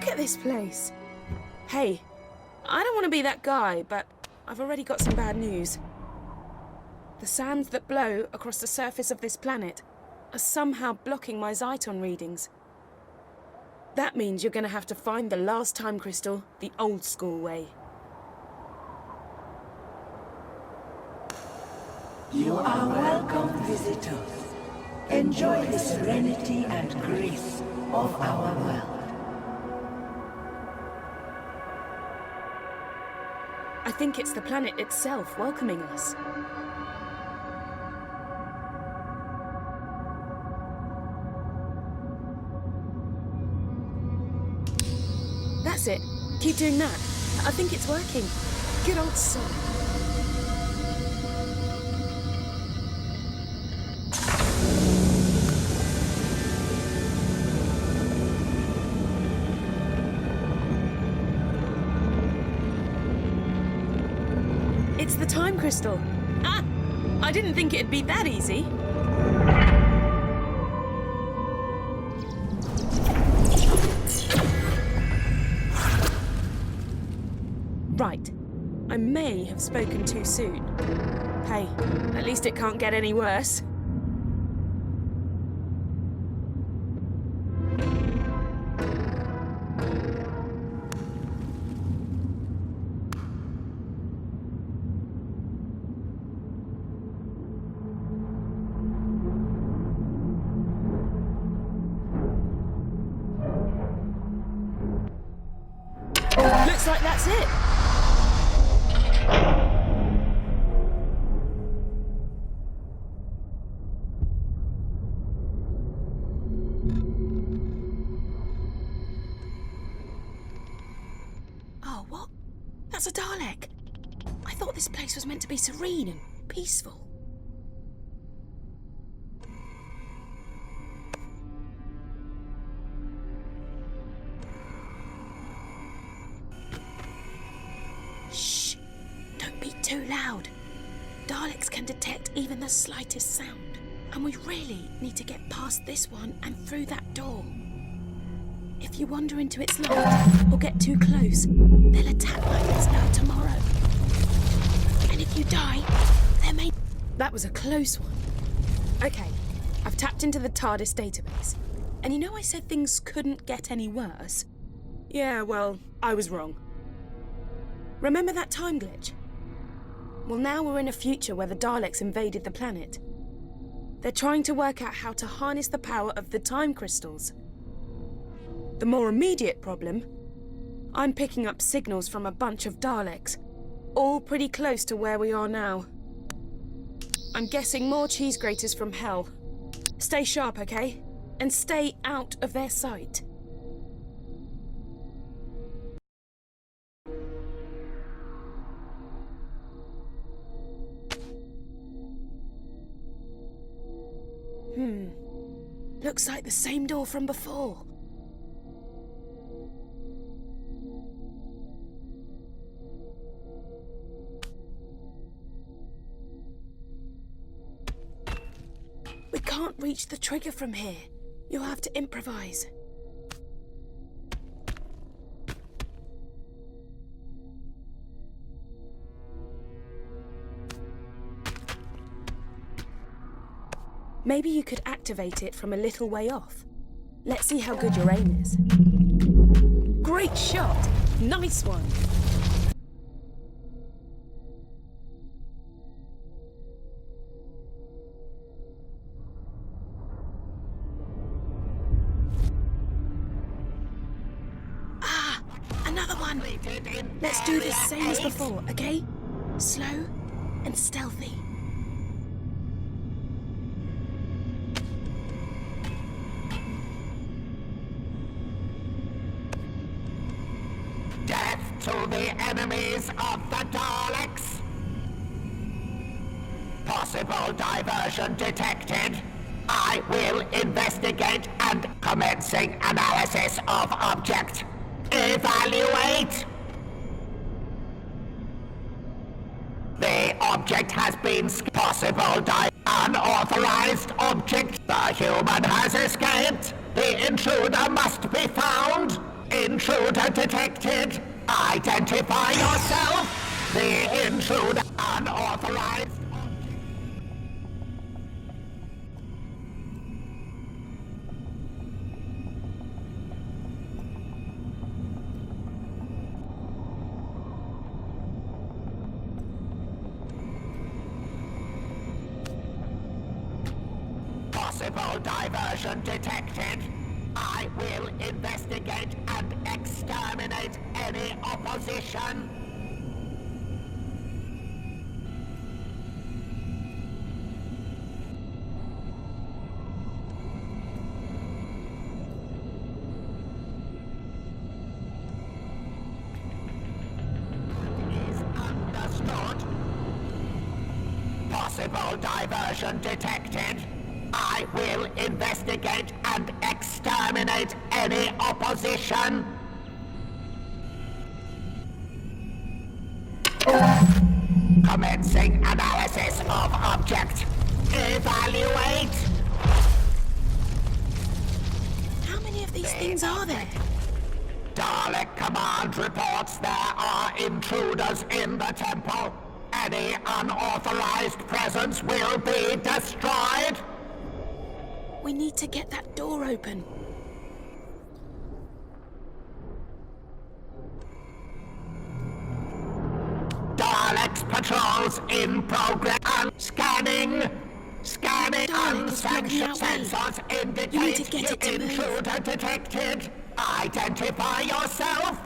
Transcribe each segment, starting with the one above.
Look at this place. Hey, I don't want to be that guy, but I've already got some bad news. The sands that blow across the surface of this planet are somehow blocking my Zyton readings. That means you're going to have to find the last time crystal the old school way. You are welcome, visitors. Enjoy the serenity and grace of our world. I think it's the planet itself welcoming us. That's it. Keep doing that. I think it's working. Good old sun. It's the time crystal. Ah! I didn't think it'd be that easy. Right. I may have spoken too soon. Hey, at least it can't get any worse. Looks like that's it. Oh, what? That's a Dalek. I thought this place was meant to be serene and peaceful. Shh! Don't be too loud. Daleks can detect even the slightest sound. And we really need to get past this one and through that door. If you wander into its light or get too close, they'll attack like there's no tomorrow. And if you die, there may... That was a close one. Okay, I've tapped into the TARDIS database. And you know I said things couldn't get any worse? Yeah, well, I was wrong. Remember that time glitch? Well, now we're in a future where the Daleks invaded the planet. They're trying to work out how to harness the power of the time crystals. The more immediate problem, I'm picking up signals from a bunch of Daleks, all pretty close to where we are now. I'm guessing more cheese graters from hell. Stay sharp, okay? And stay out of their sight. Looks like the same door from before. We can't reach the trigger from here. You'll have to improvise. Maybe you could activate it from a little way off. Let's see how good your aim is. Great shot! Nice one! Ah! Another one! Let's do the same as before, okay? Slow and stealthy. To the enemies of the Daleks. Possible diversion detected. I will investigate and commencing analysis of object. Evaluate. The object has been possible unauthorized object. The human has escaped. The intruder must be found. Intruder detected. Identify yourself. The intruder unauthorized. Possible diversion detected. I will investigate and exterminate any opposition. Is understood. Possible diversion detected. I will investigate and exterminate any opposition. Commencing analysis of object. Evaluate. How many of these things are there? Dalek Command reports there are intruders in the temple. Any unauthorized presence will be destroyed. We need to get that door open. Daleks patrols in progress. Scanning. Scanning. Dalek is blocking Unsanctioned our way. sensors indicate You need to get it to move. intruder detected. Identify yourself.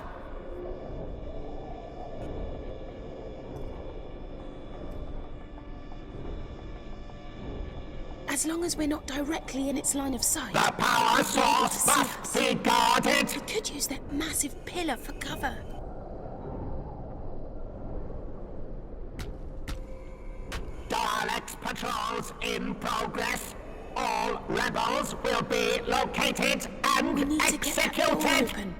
As long as we're not directly in its line of sight. The power we'll be able to source see must us. be guarded. We could use that massive pillar for cover. Daleks patrols in progress. All rebels will be located and We need to get that door executed. open.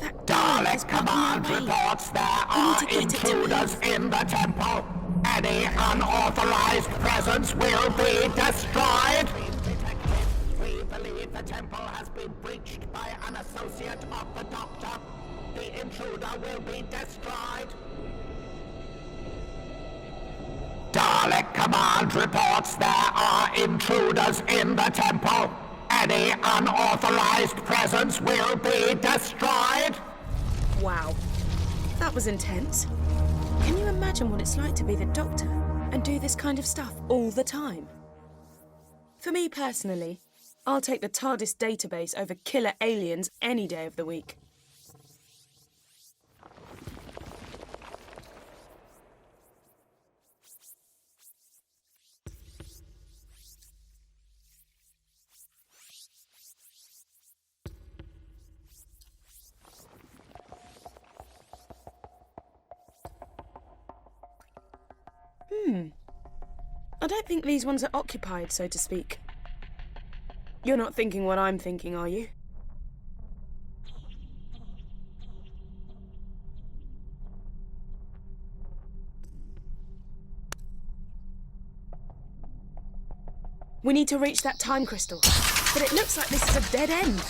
That door is Dalek blocking Command our way. reports there We need are to get it to intruders move. in the temple. Any unauthorized presence will be destroyed. We believe the temple has been breached by an associate of the Doctor. The intruder will be destroyed. Dalek Command reports there are intruders in the temple. Any unauthorized presence will be destroyed. Wow, that was intense. Can you imagine what it's like to be the Doctor and do this kind of stuff all the time? For me personally, I'll take the TARDIS database over killer aliens any day of the week. I don't think these ones are occupied, so to speak. You're not thinking what I'm thinking, are you? We need to reach that time crystal, but it looks like this is a dead end.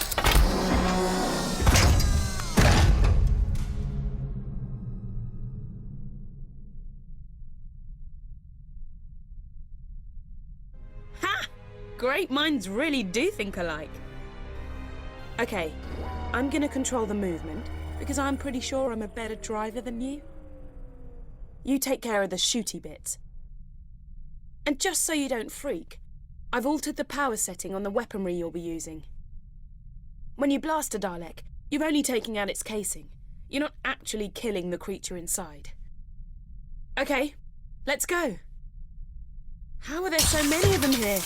Ha! Great minds really do think alike. Okay, I'm gonna control the movement because I'm pretty sure I'm a better driver than you. You take care of the shooty bits. And just so you don't freak, I've altered the power setting on the weaponry you'll be using. When you blast a Dalek, you're only taking out its casing. You're not actually killing the creature inside. Okay, let's go. How are there so many of them here?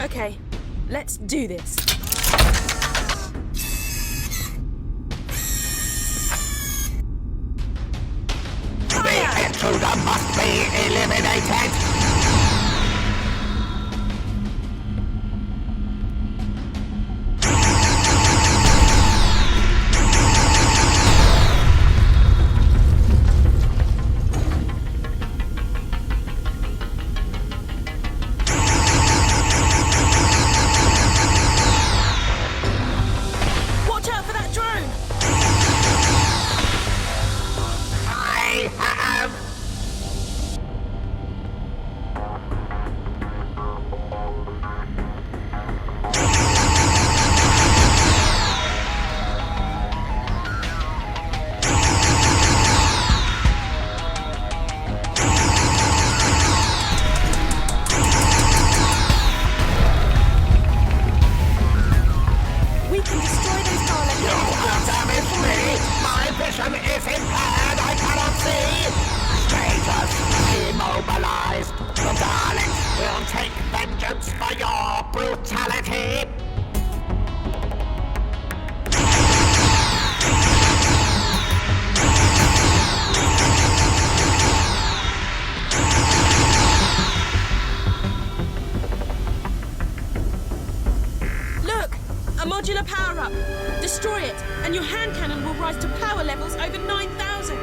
Okay, let's do this. The intruder must be eliminated! Watch out for that drone! I have... We can destroy those Daleks. You have damaged me! My vision is impaired! I cannot see! Status immobilized! The Daleks will take vengeance for your brutality! Look! A modular power-up! Destroy it, and your hand cannon will rise to power levels over 9,000!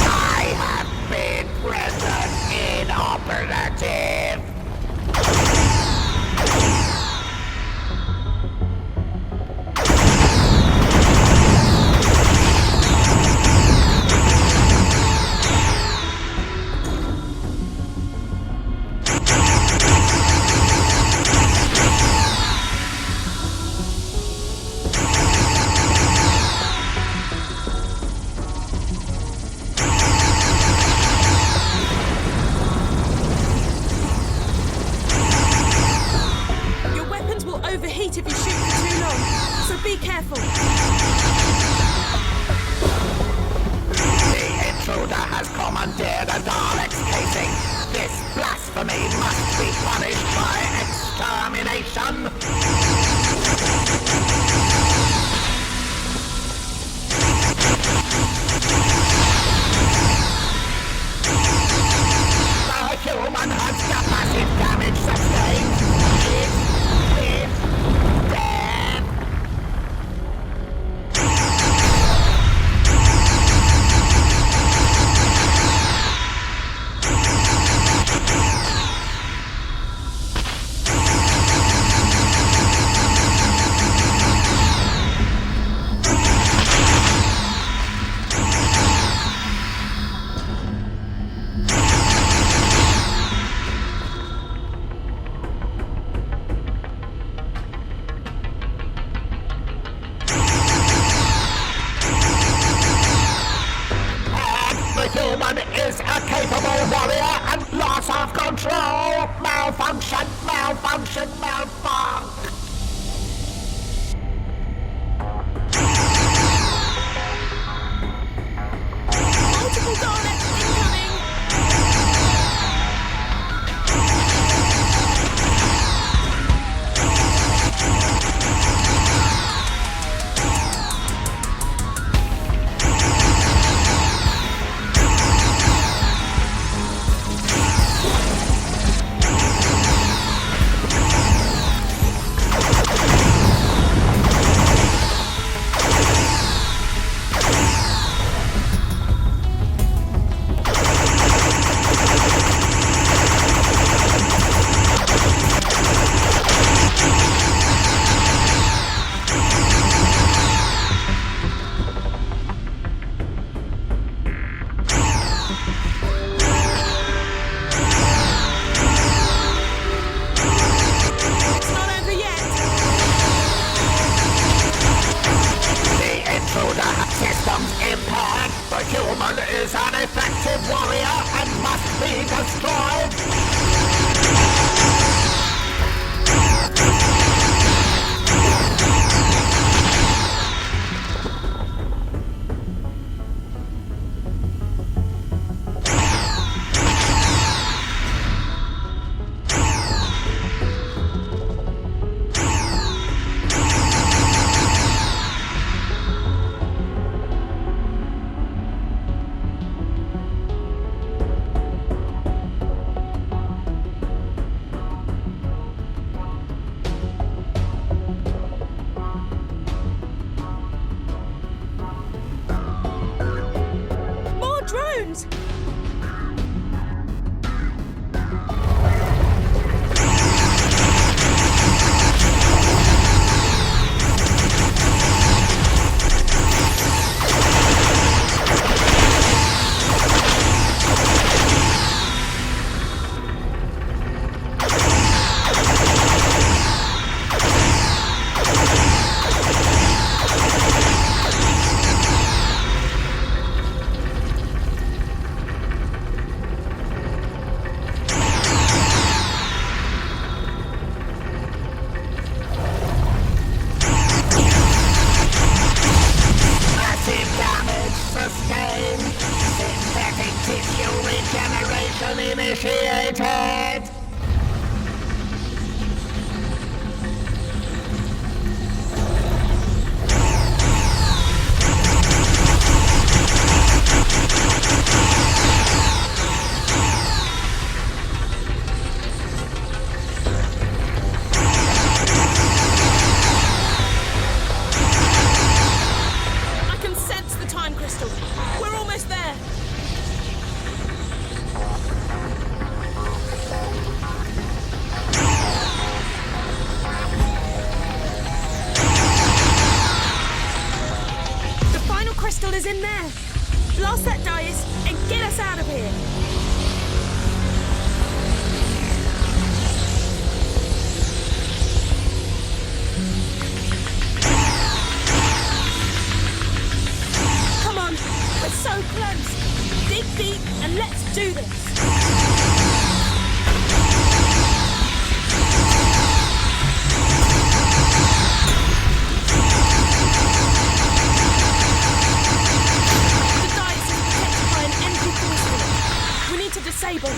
I have been rendered inoperative! Your weapons will overheat if you shoot for too long, so be careful. The intruder has commandeered a Dalek's casing. This blasphemy must be punished by extermination. The human has got massive damage sustained. It is dead. The human is a capable warrior and loss of control! Malfunction, malfunction, malfunction! Multiple Daleks incoming! human is an effective warrior and must be destroyed! Mission initiated! I can sense the time crystal. We're almost there. The final crystal is in there. Blast that dice and get us out of here. Come on, we're so close. Dig deep and let's do this. The dice is protected by an empty crystal. We need to disable it.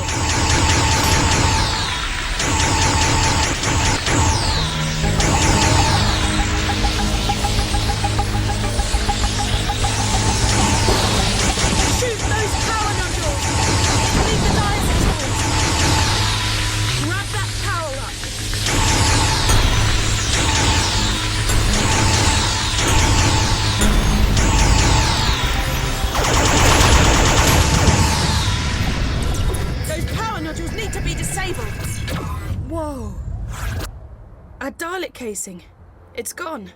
Shoot those power nodules! Leave the dice exposed. Grab that power up. Those power nodules need to be disabled. Whoa. Our Dalek casing. It's gone.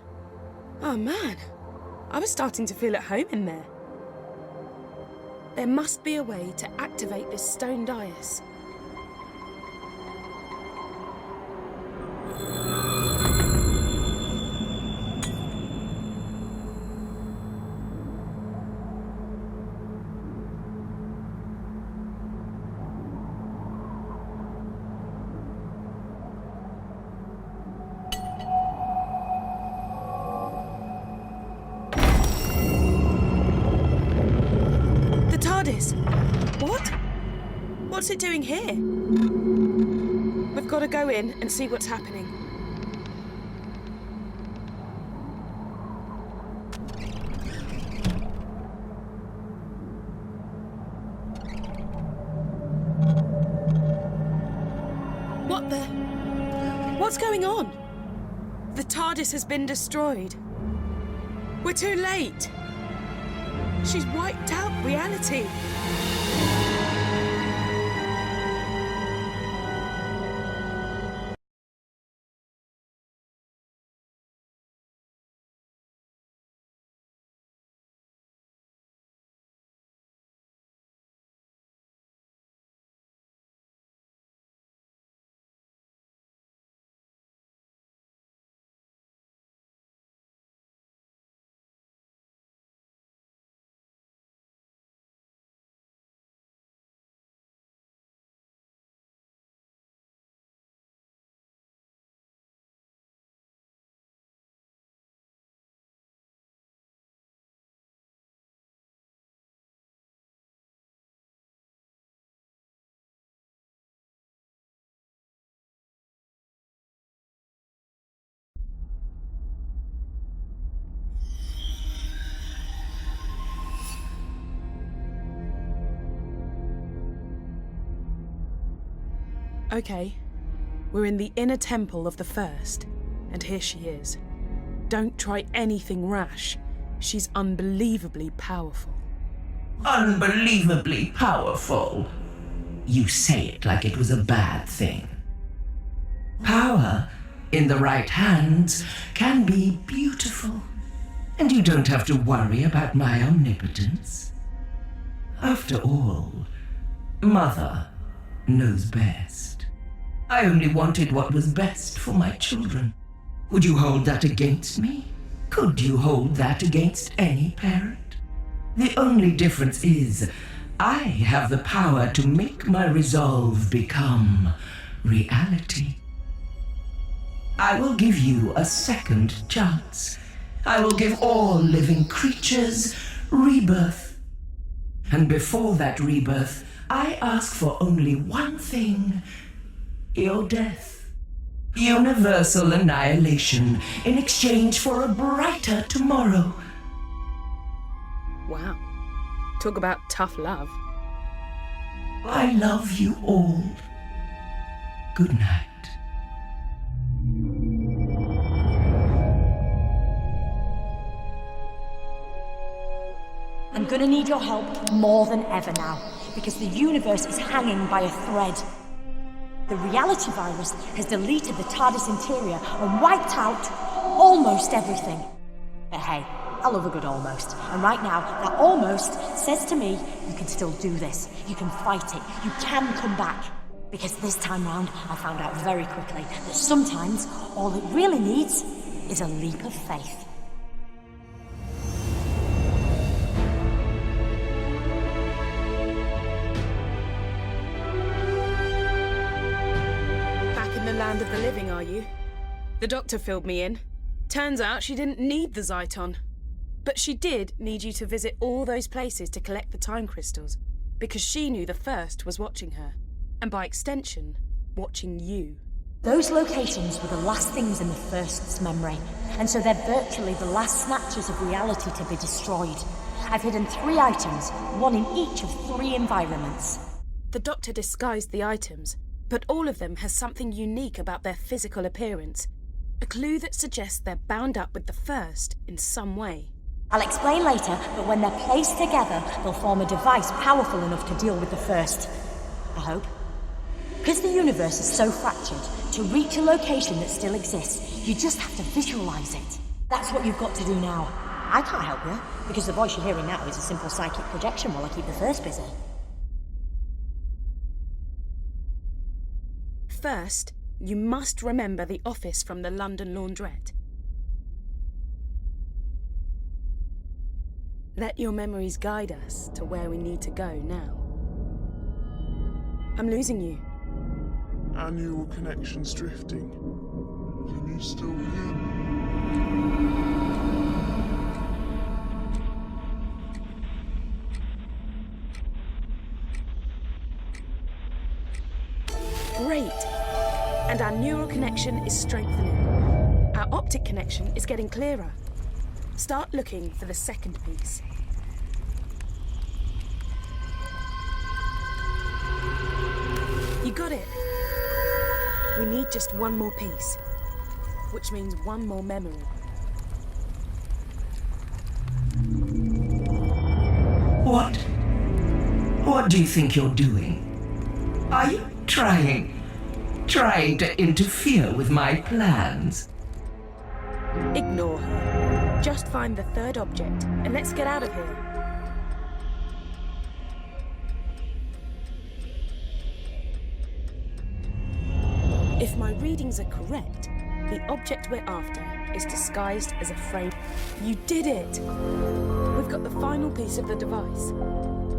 Oh man. I was starting to feel at home in there. There must be a way to activate this stone dais. The TARDIS! What? What's it doing here? We've got to go in and see what's happening. What the? What's going on? The TARDIS has been destroyed. We're too late. She's wiped out reality. Okay, we're in the inner temple of the First, and here she is. Don't try anything rash. She's unbelievably powerful. Unbelievably powerful. You say it like it was a bad thing. Power, in the right hands, can be beautiful. And you don't have to worry about my omnipotence. After all, Mother knows best. I only wanted what was best for my children. Would you hold that against me? Could you hold that against any parent? The only difference is, I have the power to make my resolve become reality. I will give you a second chance. I will give all living creatures rebirth. And before that rebirth, I ask for only one thing: your death. Universal annihilation in exchange for a brighter tomorrow. Wow. Talk about tough love. I love you all. Good night. I'm gonna need your help more than ever now, because the universe is hanging by a thread. The reality virus has deleted the TARDIS interior and wiped out almost everything. But hey, I love a good almost. And right now, that almost says to me, you can still do this. You can fight it. You can come back. Because this time round, I found out very quickly that sometimes all it really needs is a leap of faith. Land of the living, are you? The doctor filled me in. Turns out she didn't need the Zyton. But she did need you to visit all those places to collect the time crystals, because she knew the First was watching her, and by extension, watching you. Those locations were the last things in the First's memory, and so they're virtually the last snatches of reality to be destroyed. I've hidden 3 items, one in each of 3 environments. The doctor disguised the items, but all of them has something unique about their physical appearance. A clue that suggests they're bound up with the First in some way. I'll explain later, but when they're placed together, they'll form a device powerful enough to deal with the First. I hope. Because the universe is so fractured, to reach a location that still exists, you just have to visualize it. That's what you've got to do now. I can't help you, because the voice you're hearing now is a simple psychic projection while I keep the First busy. First, you must remember the office from the London laundrette. Let your memories guide us to where we need to go now. I'm losing you. Annual connections drifting. Can you still hear me? Great! And our neural connection is strengthening. Our optic connection is getting clearer. Start looking for the second piece. You got it! We need just one more piece, which means one more memory. What? What do you think you're doing? Are you trying to interfere with my plans? Ignore her. Just find the third object, and let's get out of here. If my readings are correct, the object we're after is disguised as a frame. You did it! We've got the final piece of the device.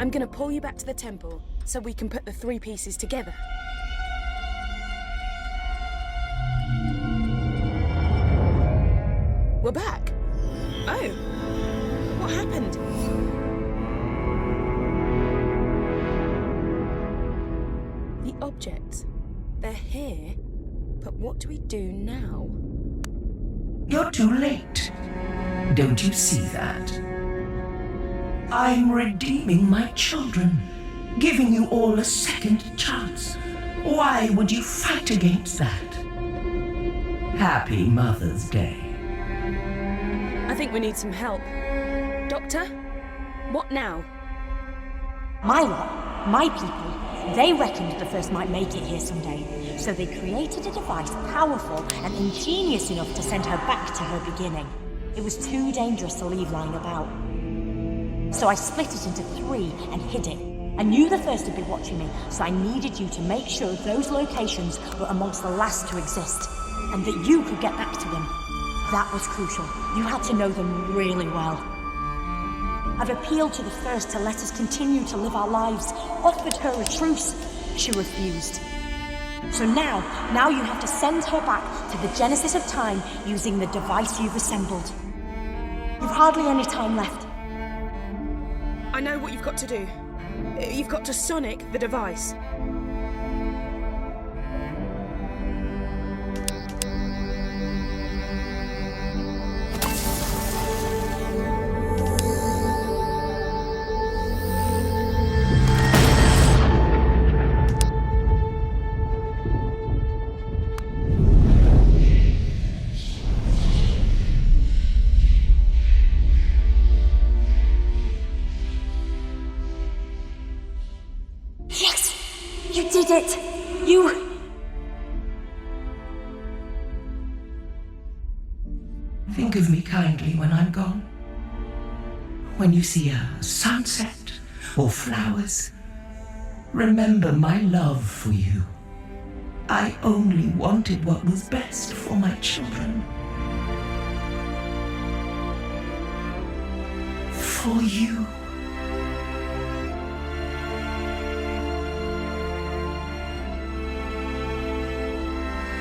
I'm gonna pull you back to the temple so we can put the 3 pieces together. We're back. Oh, what happened? The objects, they're here, but what do we do now? You're too late. Don't you see that? I'm redeeming my children, giving you all a second chance. Why would you fight against that? Happy Mother's Day. I think we need some help. Doctor? What now? My lot, my people, they reckoned the First might make it here someday, so they created a device powerful and ingenious enough to send her back to her beginning. It was too dangerous to leave lying about. So I split it into 3 and hid it. I knew the First would be watching me, so I needed you to make sure those locations were amongst the last to exist, and that you could get back to them. That was crucial. You had to know them really well. I've appealed to the First to let us continue to live our lives, offered her a truce. She refused. So now you have to send her back to the genesis of time using the device you've assembled. You've hardly any time left. I know what you've got to do. You've got to sonic the device. Yes! You did it! You... Think of me kindly when I'm gone. When you see a sunset or flowers, remember my love for you. I only wanted what was best for my children. For you.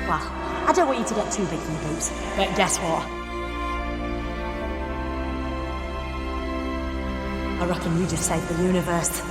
Well, I don't want you to get too big for your boots, but guess what? I reckon you just saved the universe.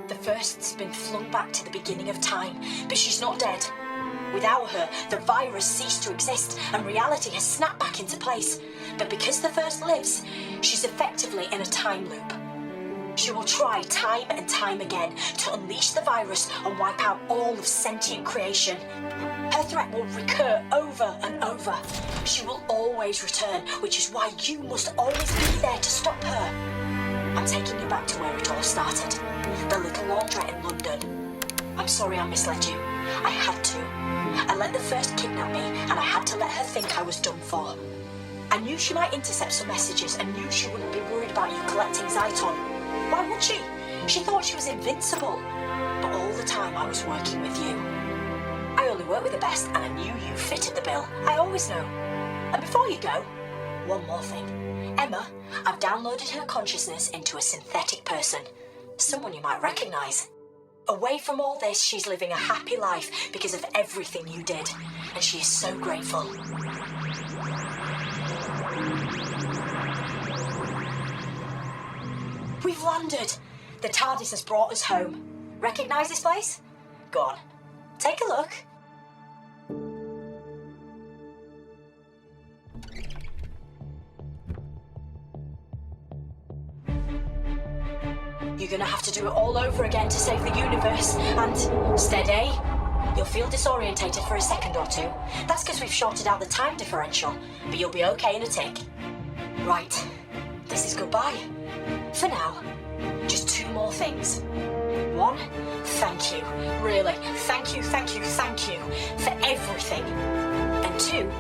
The first's been flung back to the beginning of time, but she's not dead. Without her, the virus ceased to exist and reality has snapped back into place. But because the first lives, she's effectively in a time loop. She will try time and time again to unleash the virus and wipe out all of sentient creation. Her threat will recur over and over. She will always return, which is why you must always be there to stop her. I'm taking you back to where it all started. The little laundrette in London. I'm sorry I misled you. I had to. I let the first kidnap me, and I had to let her think I was done for. I knew she might intercept some messages and knew she wouldn't be worried about you collecting Zyton. Why would she? She thought she was invincible. But all the time I was working with you. I only work with the best, and I knew you fitted the bill. I always know. And before you go, one more thing. Emma, I've downloaded her consciousness into a synthetic person. Someone you might recognise. Away from all this, she's living a happy life because of everything you did. And she is so grateful. We've landed. The TARDIS has brought us home. Recognise this place? Go on. Take a look. You're gonna have to do it all over again to save the universe, and steady. You'll feel disorientated for a second or two. That's because we've shorted out the time differential, but you'll be okay in a tick. Right, this is goodbye. For now, just two more things. One, thank you. Really, thank you for everything. And two,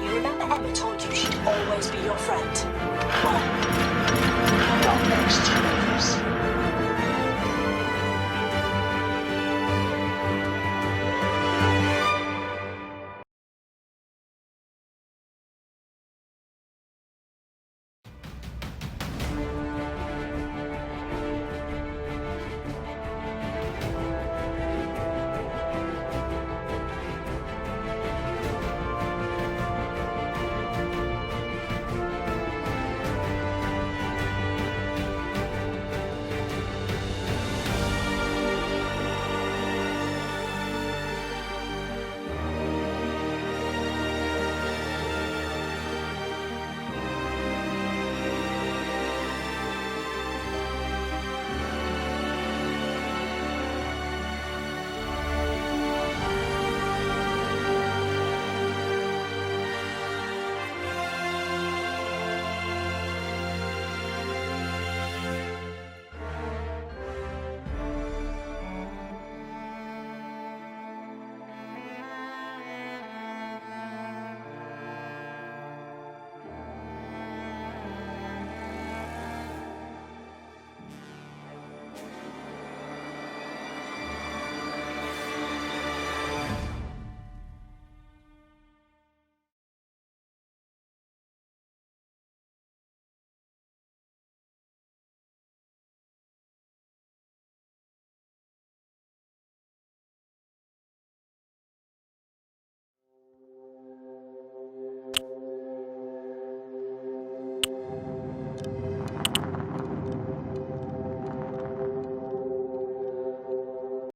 you remember Emma told you she'd always be your friend? Well, That next universe.